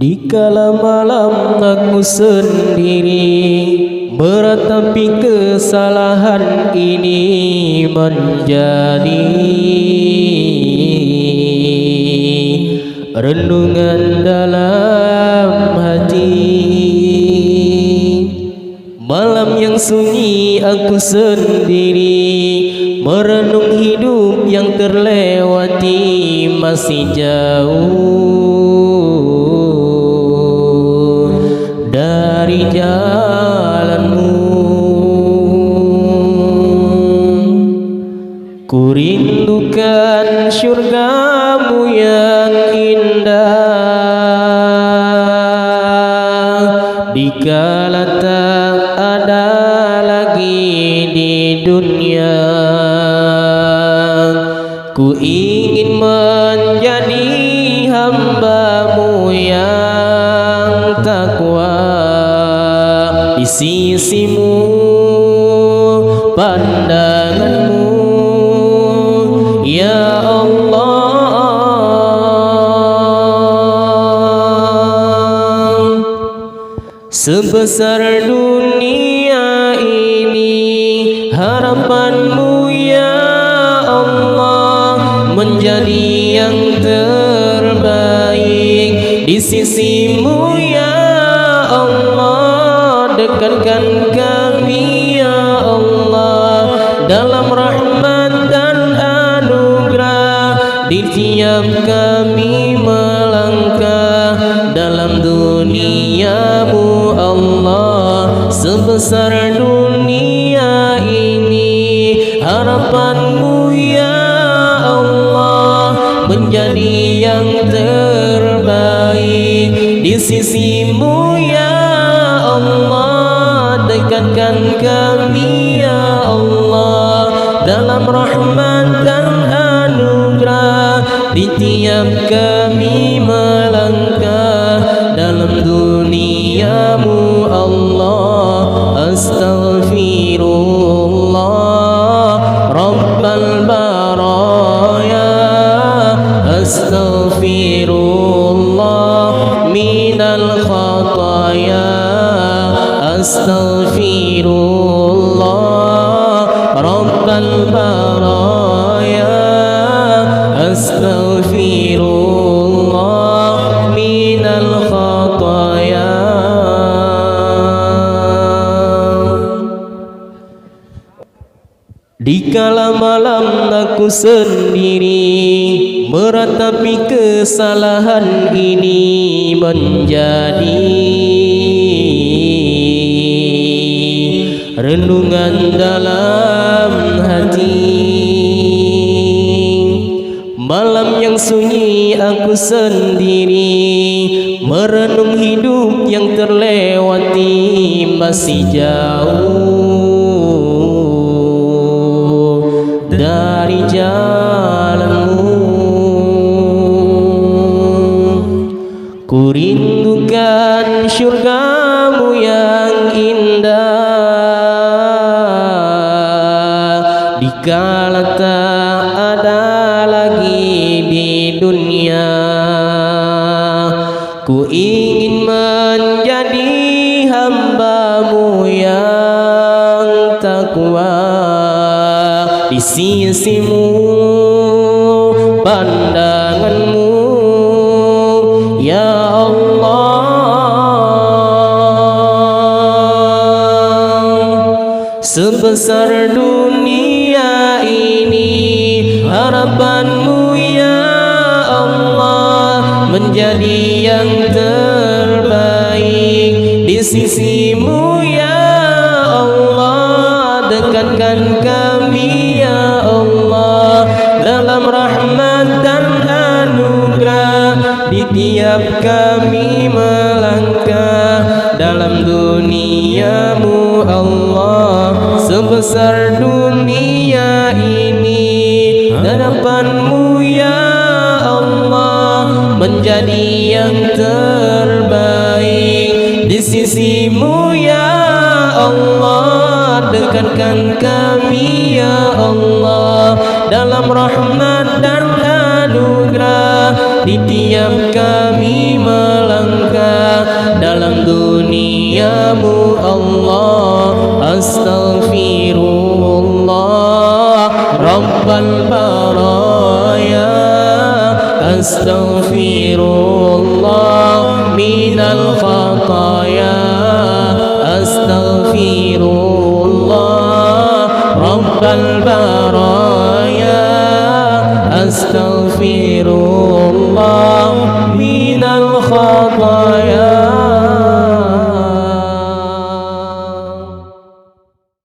Di kala malam aku sendiri meratapi kesalahan ini menjadi renungan dalam hati. Malam yang sunyi aku sendiri merenung hidup yang terlewati masih jauh dari jalanmu. Ku rindukan syurgamu yang indah dikala tak ada lagi di dunia. Ku ingin menjadi hamba-Mu yang takwa di sisimu, pandangan-Mu ya Allah. Sebesar dunia ini harapan-Mu ya Allah, menjadi yang terbaik di sisi-Mu ya Allah. Dekatkan kami ya Allah dalam rahmat dan anugerah di tiap kami melangkah dalam dunia-Mu Allah. Sebesar dunia ini harapan-Mu ya Allah, menjadi yang terbaik di sisi-Mu ya Allah. Dekatkan kami ya Allah dalam rahmat dan anugerah di tiap kami melangkah dalam dunia-Mu Allah. Astaghfirullah Rabbal baraya, astaghfirullah minal khataya, astaghfirullah Rabbal baraya, astaghfirullah minal khataya. Di kala malam aku sendiri meratapi kesalahan ini menjadi renungan dalam hati. Malam yang sunyi aku sendiri merenung hidup yang terlewati masih jauh dari jalan-Mu. Ku rindukan syurga-Mu yang indah dikala tak ada lagi di dunia. Ku ingin menjadi hamba-Mu yang takwa di sisi-Mu, pandangan-Mu ya Allah. Sebesar dunia ini harapan-Mu ya Allah, menjadi yang terbaik di sisi-Mu ya Allah. Dekatkan kami ya Allah dalam rahmat dan anugerah di tiap kami melangkah dalam dunia-Mu Allah. Sebesar dunia ini harapan-Mu ya Allah, menjadi menjadi yang terbaik di sisimu ya Allah. Dekatkan kami ya Allah dalam rahmat dan anugerah di tiap kami melangkah dalam duniamu Allah. Astaghfirullah Rabbal baraya, astaghfirullah minal khataya, astaghfirullah Rabbal baraya, astaghfirullah minal khataya.